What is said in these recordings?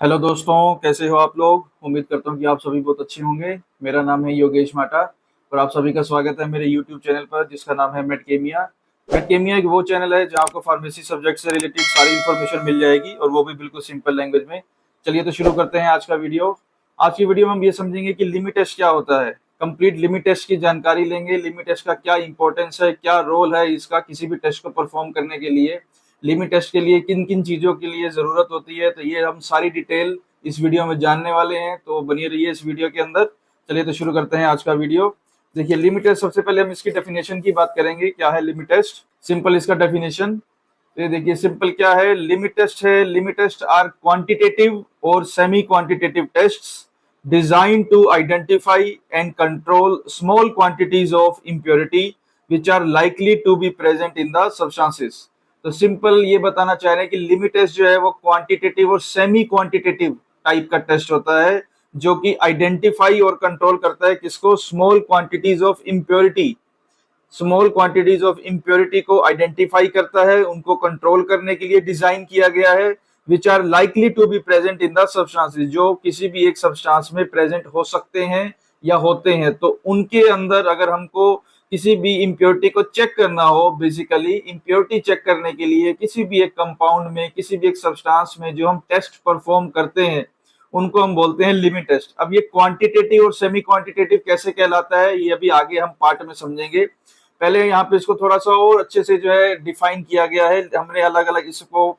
Hello दोस्तों, कैसे हो आप लोग। उम्मीद करता हूँ कि आप सभी बहुत अच्छे होंगे। मेरा नाम है योगेश माटा और आप सभी का स्वागत है मेरे यूट्यूब चैनल पर जिसका नाम है मेडकेमिया। मेडकेमिया एक वो चैनल है जहाँ आपको फार्मेसी सब्जेक्ट से रिलेटेड सारी इन्फॉर्मेशन मिल जाएगी और वो भी बिल्कुल सिंपल लैंग्वेज में। चलिए तो शुरू करते हैं आज का वीडियो। आज की वीडियो में हम ये समझेंगे कि लिमिट टेस्ट क्या होता है। कंप्लीट लिमिट टेस्ट की जानकारी लेंगे। लिमिट टेस्ट का क्या इंपॉर्टेंस है, क्या रोल है इसका किसी भी टेस्ट को परफॉर्म करने के लिए, लिमिट टेस्ट के लिए किन किन चीजों के लिए जरूरत होती है, तो ये हम सारी डिटेल इस वीडियो में जानने वाले हैं। तो बनिए रहिए इस वीडियो के अंदर। चलिए तो शुरू करते हैं आज का वीडियो। देखिए लिमिट टेस्ट, सबसे पहले हम इसकी डेफिनेशन की बात करेंगे। क्या है लिमिट टेस्ट, सिंपल इसका डेफिनेशन। तो ये देखिए सिंपल क्या है लिमिट टेस्ट है। लिमिट टेस्ट आर क्वांटिटेटिव और semi quantitative tests designed to identify and control small quantities of impurity which are likely to be present in the substances। तो simple ये बताना चाह रहे हैं कि लिमिट टेस्ट जो है वो क्वांटिटेटिव और सेमी क्वांटिटेटिव टाइप का टेस्ट होता है जो कि आइडेंटिफाई और कंट्रोल करता है किसको, small quantities of impurity. Small quantities of impurity को आइडेंटिफाई करता है, उनको कंट्रोल करने के लिए डिजाइन किया गया है। Which are likely to be present in the substances, जो किसी भी एक सब्सटेंस में प्रेजेंट हो सकते हैं या होते हैं। तो उनके अंदर अगर हमको किसी भी इम्प्योरिटी को चेक करना हो, बेसिकली इम्प्योरिटी चेक करने के लिए किसी भी एक कंपाउंड में, किसी भी एक सब्सटेंस में जो हम टेस्ट परफॉर्म करते हैं उनको हम बोलते हैं लिमिट टेस्ट। अब ये क्वांटिटेटिव और सेमी क्वांटिटेटिव कैसे कहलाता है ये अभी आगे हम पार्ट में समझेंगे। पहले यहाँ पे इसको थोड़ा सा और अच्छे से जो है डिफाइन किया गया है। हमने अलग अलग इसको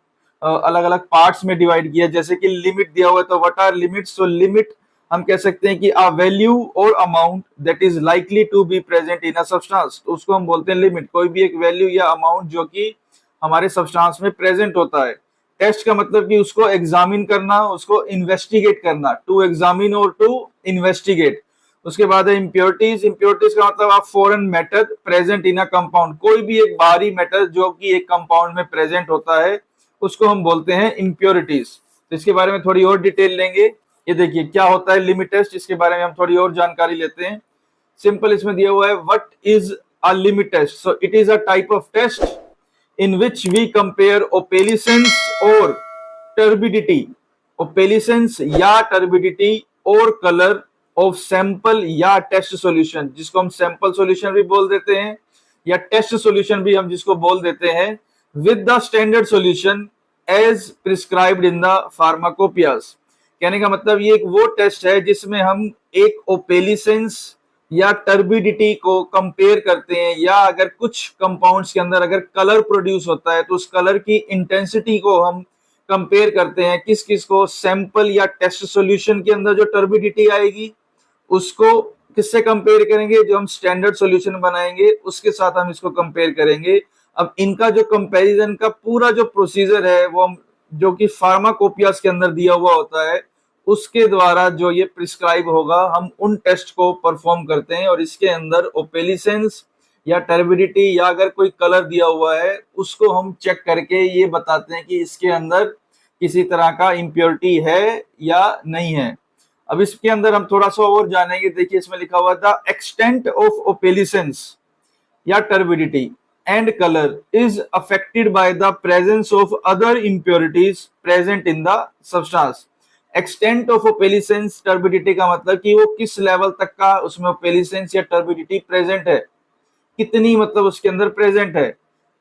अलग अलग पार्ट्स में डिवाइड किया। जैसे कि लिमिट दिया हुआ है तो what are limits. So limit हम कह सकते हैं कि अ वैल्यू और amount that is likely to be present in a substance, तो उसको हम बोलते हैं लिमिट। कोई भी एक वैल्यू या अमाउंट जो कि हमारे सब्सटेंस में प्रेजेंट होता है। टेस्ट का मतलब कि उसको एग्जामिन करना, उसको इन्वेस्टिगेट करना, टू एग्जामिन और टू इन्वेस्टिगेट। उसके बाद है इम्प्योरिटीज। इम्प्योरिटीज का मतलब आप foreign matter present in a compound, कोई भी एक बाहरी मैटर जो कि एक कंपाउंड में प्रेजेंट होता है उसको हम बोलते हैं इम्प्योरिटीज। तो इसके बारे में थोड़ी और डिटेल लेंगे। ये देखिए क्या होता है लिमिट टेस्ट, इसके बारे में हम थोड़ी और जानकारी लेते हैं। सिंपल इसमें दिया हुआ है what is a limit test. So it is a type of test in which we compare opalescence or turbidity, opalescence या turbidity और color of sample या test solution, जिसको हम sample solution भी बोल देते हैं या test solution भी हम जिसको बोल देते हैं, with the standard solution as prescribed in the pharmacopoeias। कहने का मतलब ये एक वो टेस्ट है जिसमें हम एक ओपेलिसेंस या टर्बिडिटी को कंपेयर करते हैं, या अगर कुछ कंपाउंड्स के अंदर अगर कलर प्रोड्यूस होता है तो उस कलर की इंटेंसिटी को हम कंपेयर करते हैं। किस किस को, सैंपल या टेस्ट सॉल्यूशन के अंदर जो टर्बिडिटी आएगी उसको किससे कंपेयर करेंगे, जो हम स्टैंडर्ड सॉल्यूशन बनाएंगे उसके साथ हम इसको कंपेयर करेंगे। अब इनका जो कंपैरिजन का पूरा जो प्रोसीजर है वो हम जो कि फार्माकोपियास के अंदर दिया हुआ होता है उसके द्वारा जो ये प्रिस्क्राइब होगा हम उन टेस्ट को परफॉर्म करते हैं। और इसके अंदर ओपेलिसेंस या टर्बिडिटी या अगर कोई कलर दिया हुआ है उसको हम चेक करके ये बताते हैं कि इसके अंदर किसी तरह का इम्प्योरिटी है या नहीं है। अब इसके अंदर हम थोड़ा सा और जानेंगे। देखिए इसमें लिखा हुआ था एक्सटेंट ऑफ ओपेलिसेंस या turbidity and color is affected by the presence of other impurities present in the substance। Extent of opalescence turbidity का मतलब कि वो किस लेवल तक का उसमें ओपेलिसेंस या टर्बिडिटी प्रेजेंट है, कितनी मतलब उसके अंदर प्रेजेंट है,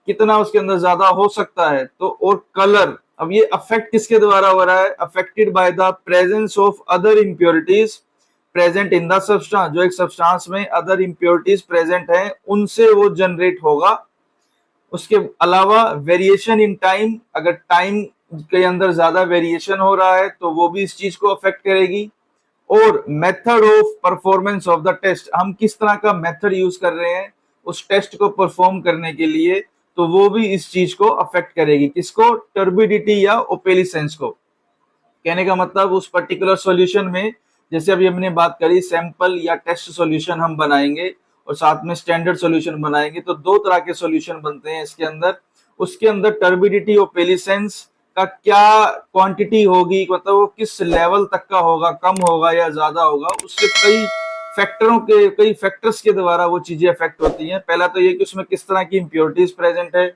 कितना उसके अंदर ज्यादा हो सकता है। तो और कलर, अब ये अफेक्ट किसके द्वारा हो रहा है, affected by the presence of other impurities present in the substance. जो एक सब्सटेंस में अदर इम्प्योरिटीज प्रेजेंट हैं उनसे वो जनरेट होगा। उसके अलावा वेरिएशन इन टाइम, अगर टाइम के अंदर ज्यादा वेरिएशन हो रहा है तो वो भी इस चीज को अफेक्ट करेगी। और method of performance of the test, हम किस तरह का मेथड यूज कर रहे हैं उस टेस्ट को परफॉर्म करने के लिए, तो वो भी इस चीज को अफेक्ट करेगी। किसको, टर्बिडिटी या ओपेलिसेंस को। कहने का मतलब उस पर्टिकुलर सॉल्यूशन में, जैसे अभी हमने बात करी सैंपल या टेस्ट सॉल्यूशन हम बनाएंगे और साथ में स्टैंडर्ड सॉल्यूशन बनाएंगे, तो दो तरह के सॉल्यूशन बनते हैं इसके अंदर। उसके अंदर टर्बिडिटी ओपेलिसेंस का क्या क्वांटिटी होगी, मतलब वो किस लेवल तक का होगा, कम होगा या ज्यादा होगा, उससे कई फैक्टर्स के द्वारा वो चीजें अफेक्ट होती हैं। पहला तो ये कि उसमें किस तरह की इम्प्योरिटीज प्रेजेंट है,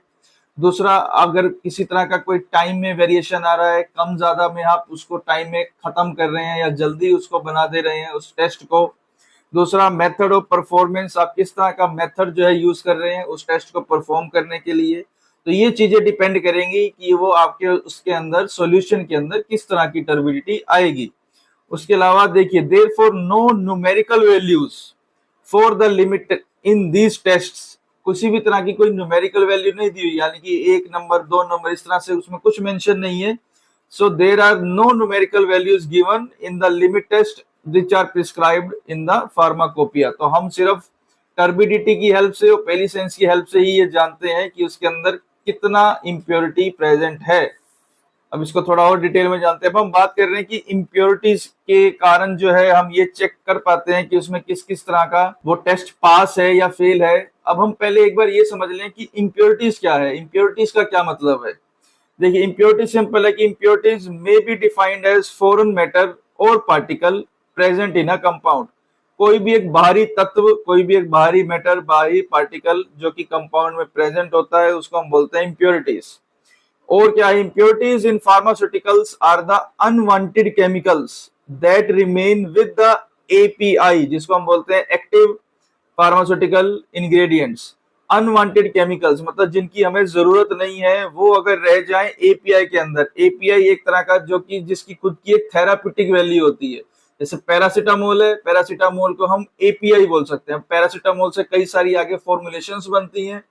दूसरा, अगर किसी तरह का कोई टाइम में वेरिएशन आ रहा है, कम ज्यादा में आप उसको टाइम में खत्म कर रहे हैं या जल्दी उसको बना दे रहे हैं उस टेस्ट को। दूसरा, मेथड ऑफ परफॉर्मेंस, आप किस तरह का मेथड जो है यूज कर रहे हैं उस टेस्ट को परफॉर्म करने के लिए। तो ये चीजें डिपेंड करेंगी कि वो आपके उसके अंदर सॉल्यूशन के अंदर किस तरह की टर्बिडिटी आएगी। उसके अलावा देखिए, therefore no numerical values for the limit in these tests, किसी भी तरह की कोई न्यूमेरिकल वैल्यू नहीं दी हुई, यानी कि 1 नंबर 2 नंबर इस तरह से उसमें कुछ मेंशन नहीं है। So there are no numerical values given in the limit test which are prescribed in the pharmacopoeia. तो हम सिर्फ टर्बिडिटी की हेल्प से और पहली सेंस की हेल्प से ही ये जानते हैं कि उसके अंदर कितना इम्प्योरिटी प्रेजेंट है। अब इसको थोड़ा और डिटेल में जानते हैं। अब हम बात कर रहे हैं कि इम्प्योरिटीज के कारण जो है हम ये चेक कर पाते हैं कि उसमें किस किस तरह का वो टेस्ट पास है या फेल है। अब हम पहले एक बार ये समझ लें कि इम्प्योरिटीज क्या है, इम्प्योरिटीज का क्या मतलब है। देखिए, इम्प्योरिटी सिंपल है कि impurities may be defined as foreign matter और particle present in a compound. कोई भी एक बाहरी तत्व, कोई भी एक बाहरी मैटर, बाहरी पार्टिकल जो कि कंपाउंड में प्रेजेंट होता है उसको हम बोलते हैं इम्प्योरिटीज। और क्या है, impurities in pharmaceuticals are the unwanted chemicals that remain with the API, जिसको हम बोलते हैं active pharmaceutical ingredients. Unwanted chemicals मतलब जिनकी हमें जरूरत नहीं है, वो अगर रह जाएं एपीआई के अंदर। एपीआई एक तरह का जो कि जिसकी खुद की एक थेराप्यूटिक वैल्यू होती है। जैसे पैरासीटामोल है, पैरासीटामोल को हम एपीआई बोल सकते हैं। पैरासीटामोल से कई सारी आगे फॉर्मुलेशंस बनती हैं,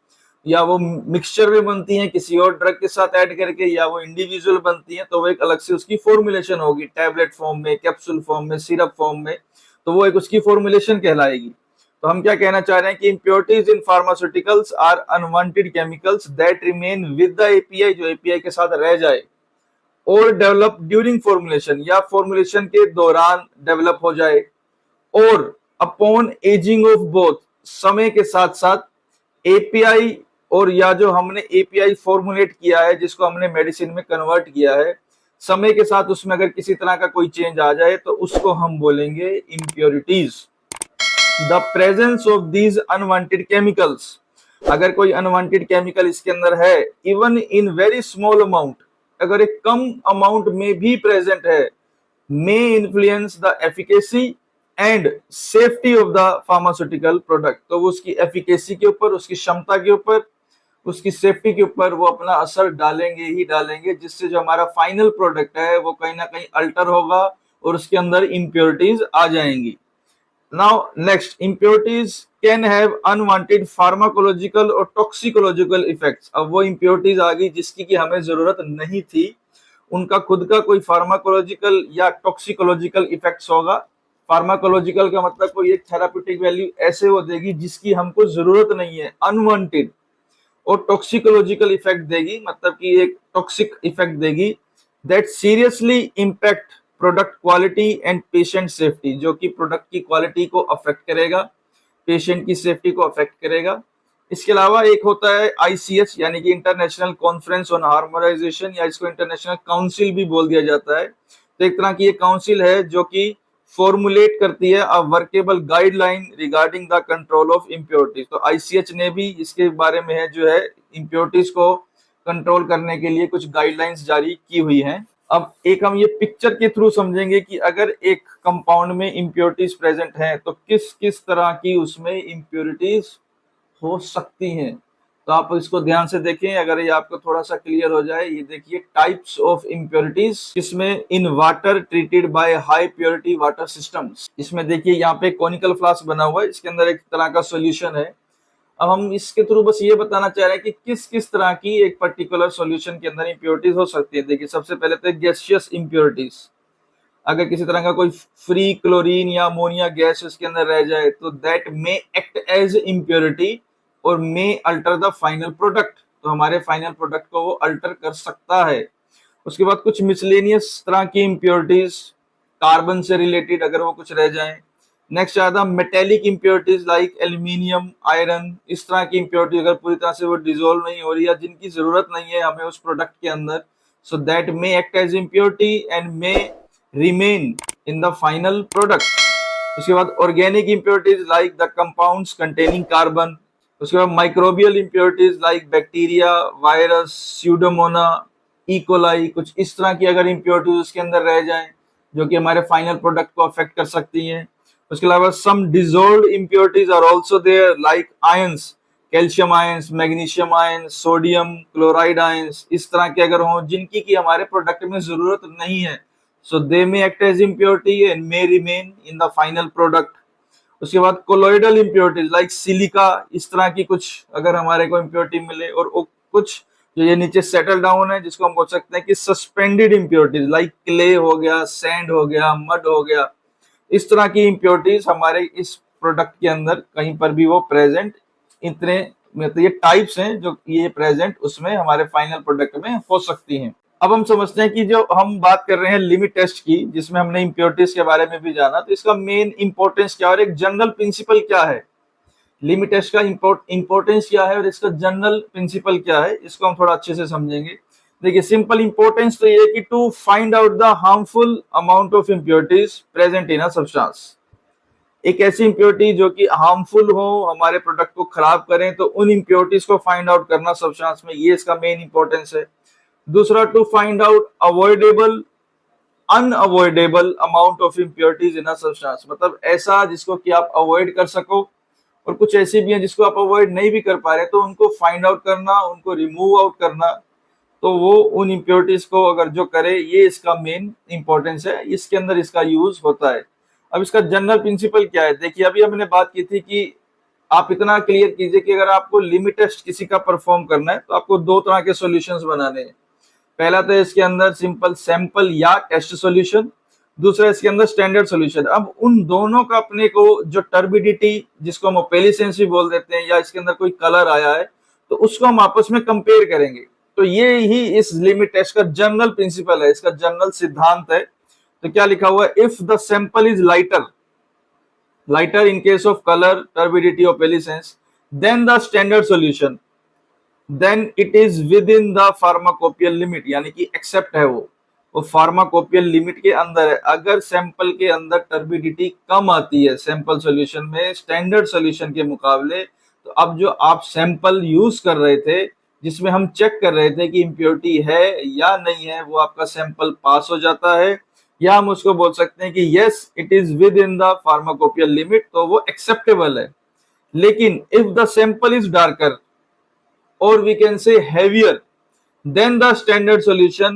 या वो मिक्सचर में बनती हैं किसी और ड्रग के साथ ऐड करके, या वो इंडिविजुअल बनती हैं, तो वो एक अलग से उसकी फॉर्मुलेशन होगी, टैबलेट फॉर्म में, कैप्सूल फॉर्म में, सिरप फॉर्म में, तो वो एक उसकी फॉर्मुलेशन कहलाएगी। तो हम क्या कहना चाह रहे हैं कि impurities in pharmaceuticals are unwanted chemicals that remain with the API, जो एपीआई के साथ रह जाए, और डेवलप ड्यूरिंग फॉर्मुलेशन, या फॉर्मुलेशन के दौरान डेवलप हो जाए, और अपॉन एजिंग ऑफ बोथ, समय के साथ साथ एपीआई और या जो हमने एपीआई फॉर्मुलेट किया है जिसको हमने मेडिसिन में कन्वर्ट किया है, समय के साथ उसमें अगर किसी तरह का कोई चेंज आ जाए तो उसको हम बोलेंगे impurities. The presence of these unwanted chemicals, अगर कोई अनवांटेड केमिकल इसके अंदर है, even in very small amount, अगर एक कम अमाउंट में भी प्रेजेंट है, may influence the efficacy and safety of the pharmaceutical product. तो वो उसकी एफिकेसी के ऊपर, उसकी क्षमता के ऊपर, उसकी सेफ्टी के ऊपर वो अपना असर डालेंगे ही डालेंगे, जिससे जो हमारा फाइनल प्रोडक्ट है वो कहीं ना कहीं अल्टर होगा और उसके अंदर इम्प्योरिटीज आ जाएंगी। Now next, impurities can have unwanted pharmacological और टॉक्सिकोलॉजिकल इफेक्ट्स। अब वो इम्प्योरिटीज आ गई जिसकी कि हमें जरूरत नहीं थी, उनका खुद का कोई फार्माकोलॉजिकल या टॉक्सिकोलॉजिकल इफेक्ट्स होगा। फार्माकोलॉजिकल का मतलब कोई एक थेराप्यूटिक वैल्यू ऐसे वो देगी जिसकी हमको जरूरत नहीं है, अनवांटेड। और टॉक्सिकोलॉजिकल इफेक्ट देगी, मतलब कि एक टॉक्सिक इफेक्ट देगी that seriously impact product quality and patient safety, जो कि प्रोडक्ट की क्वालिटी को अफेक्ट करेगा, पेशेंट की सेफ्टी को अफेक्ट करेगा। इसके अलावा एक होता है आईसीएच, यानी कि इंटरनेशनल कॉन्फ्रेंस ऑन हार्मोनाइजेशन, या इसको इंटरनेशनल काउंसिल भी बोल दिया जाता है। तो एक तरह की एक काउंसिल है जो कि फॉर्मुलेट करती है a workable guideline regarding the control of impurities. तो आईसीएच ने भी इसके बारे में है जो है इम्प्योरिटीज को कंट्रोल करने के लिए कुछ गाइडलाइंस जारी की हुई हैं। अब एक हम ये पिक्चर के थ्रू समझेंगे कि अगर एक कंपाउंड में इम्प्योरिटीज प्रेजेंट हैं तो किस किस तरह की उसमें इम्प्योरिटीज हो सकती हैं। तो आप इसको ध्यान से देखें, अगर ये आपको थोड़ा सा क्लियर हो जाए। ये देखिए, टाइप्स ऑफ इम्प्योरिटीज, इसमें in water treated by high purity water systems. इसमें देखिए यहाँ पे कॉनिकल फ्लास्क बना हुआ है, इसके अंदर एक तरह का सॉल्यूशन है। अब हम इसके थ्रू बस ये बताना चाह रहे हैं कि किस किस तरह की एक पर्टिकुलर सॉल्यूशन के अंदर इम्प्योरिटीज हो सकती है। देखिए, सबसे पहले तो गैसियस इम्प्योरिटीज, अगर किसी तरह का कोई फ्री क्लोरीन या अमोनिया गैस उसके अंदर रह जाए तो that may act as impurity और may alter the final product, तो हमारे फाइनल प्रोडक्ट को वो अल्टर कर सकता है। उसके बाद कुछ मिसलेनियस तरह की इम्प्योरिटीज, कार्बन से रिलेटेड अगर वो कुछ रह जाए। नेक्स्ट आता है metallic impurities like aluminium, iron, इस तरह की इम्प्योरिटी अगर पूरी तरह से वो डिसॉल्व नहीं हो रही या जिनकी जरूरत नहीं है हमें उस प्रोडक्ट के अंदर, so that may act as impurity and may remain in the final product. उसके बाद organic impurities like the compounds containing carbon, उसके बाद microbial impurities like bacteria, virus, pseudomona, E coli, कुछ इस तरह की अगर इम्प्योरिटीज उसके अंदर रह जाएं जो कि हमारे फाइनल प्रोडक्ट को अफेक्ट कर सकती हैं। उसके अलावा some dissolved impurities are also there like ions, calcium ions, magnesium ions, sodium chloride ions, इस तरह के अगर हों जिनकी की हमारे प्रोडक्ट में जरूरत नहीं है, so they may act as impurity and may remain in the final product. उसके बाद कोलोइडल इम्प्योरिटीज लाइक सिलिका, इस तरह की कुछ अगर हमारे को इम्प्योरिटी मिले, और कुछ जो ये नीचे सेटल डाउन है जिसको हम बोल सकते हैं कि सस्पेंडेड इम्प्योरिटीज लाइक क्ले हो गया, सैंड हो गया, मड हो गया, इस तरह की इम्प्योरिटीज हमारे इस प्रोडक्ट के अंदर कहीं पर भी वो प्रेजेंट, इतने मतलब ये टाइप्स हैं जो ये प्रेजेंट उसमें हमारे फाइनल प्रोडक्ट में हो सकती हैं। अब हम समझते हैं कि जो हम बात कर रहे हैं लिमिट टेस्ट की, जिसमें हमने इम्प्योरिटीज के बारे में भी जाना, तो इसका मेन इंपॉर्टेंस क्या और एक जनरल प्रिंसिपल क्या है, लिमिट टेस्ट का इंपॉर्टेंस क्या है और इसका जनरल प्रिंसिपल क्या है, इसको हम थोड़ा अच्छे से समझेंगे। देखिए सिंपल इंपॉर्टेंस तो ये है कि to find out the harmful amount of impurities present in a substance, एक ऐसी इम्प्योरिटी जो कि हार्मफुल हो, हमारे प्रोडक्ट को खराब करें, तो उन इम्प्योरिटीज को फाइंड आउट करना सब्सटेंस में, ये इसका मेन इंपॉर्टेंस है। दूसरा, to find out avoidable unavoidable amount of impurities in a substance, मतलब ऐसा जिसको कि आप अवॉइड कर सको, और कुछ ऐसी भी हैं जिसको आप अवॉइड नहीं भी कर पा रहे, तो उनको फाइंड आउट करना, उनको रिमूव आउट करना, तो वो उन इम्प्योरिटीज को अगर जो करे, ये इसका मेन इंपॉर्टेंस है, इसके अंदर इसका यूज होता है। अब इसका जनरल प्रिंसिपल क्या है, देखिए अभी हमने बात की थी कि आप इतना क्लियर कीजिए कि अगर आपको लिमिट टेस्ट किसी का परफॉर्म करना है तो आपको दो तरह के सॉल्यूशंस बनाने हैं। पहला तो इसके अंदर सिंपल सैंपल या टेस्ट सॉल्यूशन, दूसरा इसके अंदर स्टैंडर्ड सॉल्यूशन। अब उन दोनों का अपने को जो टर्बिडिटी, जिसको हम ओपेलिसेंस भी बोल देते हैं, या इसके अंदर कोई कलर आया है, तो उसको हम आपस में कंपेयर करेंगे। तो ये ही इस लिमिट टेस्ट का जनरल प्रिंसिपल है, इसका जनरल सिद्धांत है। तो क्या लिखा हुआ है, if the sample is lighter in case of colour, turbidity, opalescence, then the standard solution, then it is within the pharmacopoeial limit, यानी कि एक्सेप्ट है वो फार्माकोपियल लिमिट के अंदर है। अगर सैंपल के अंदर टर्बिडिटी कम आती है सैंपल सॉल्यूशन में स्टैंडर्ड सॉल्यूशन के मुकाबले, तो अब जो आप सैंपल यूज कर रहे थे, जिसमें हम चेक कर रहे थे कि इम्प्योरिटी है या नहीं है, वो आपका सैंपल पास हो जाता है, या हम उसको बोल सकते हैं कि yes it is within the pharmacopoeial limit, तो वो एक्सेप्टेबल है। लेकिन if the sample is darker or we can say heavier than the standard solution,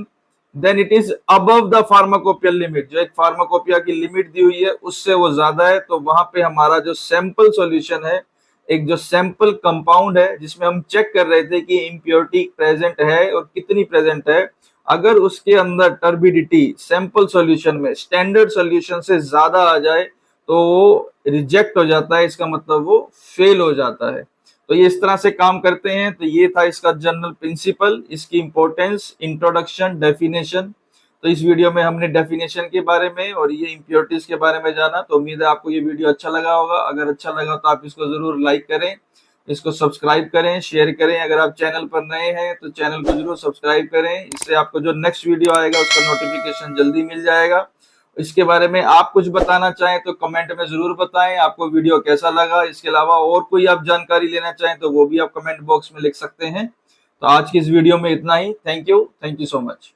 then it is above the pharmacopoeia limit, जो एक फार्माकोपिया की limit दी हुई है उससे वो ज्यादा है, तो वहां पे हमारा जो सैंपल सॉल्यूशन है, एक जो सैंपल कंपाउंड है जिसमें हम चेक कर रहे थे कि इम्प्योरिटी प्रेजेंट है और कितनी प्रेजेंट है, अगर उसके अंदर टर्बिडिटी सैंपल सॉल्यूशन में स्टैंडर्ड सॉल्यूशन से ज्यादा आ जाए तो वो रिजेक्ट हो जाता है, इसका मतलब वो फेल हो जाता है। तो ये इस तरह से काम करते हैं। तो ये था इसका जनरल प्रिंसिपल, इसकी इंपॉर्टेंस, इंट्रोडक्शन, डेफिनेशन। तो इस वीडियो में हमने डेफिनेशन के बारे में और ये इम्प्योरिटीज के बारे में जाना। तो उम्मीद है आपको ये वीडियो अच्छा लगा होगा। अगर अच्छा लगा तो आप इसको जरूर लाइक करें, इसको सब्सक्राइब करें, शेयर करें। अगर आप चैनल पर नए हैं तो चैनल को जरूर सब्सक्राइब करें, इससे आपको जो नेक्स्ट वीडियो आएगा उसका नोटिफिकेशन जल्दी मिल जाएगा। इसके बारे में आप कुछ बताना चाहें तो कमेंट में जरूर बताएं, आपको वीडियो कैसा लगा। इसके अलावा और कोई आप जानकारी लेना चाहें तो वो भी आप कमेंट बॉक्स में लिख सकते हैं। तो आज की इस वीडियो में इतना ही। Thank you so much.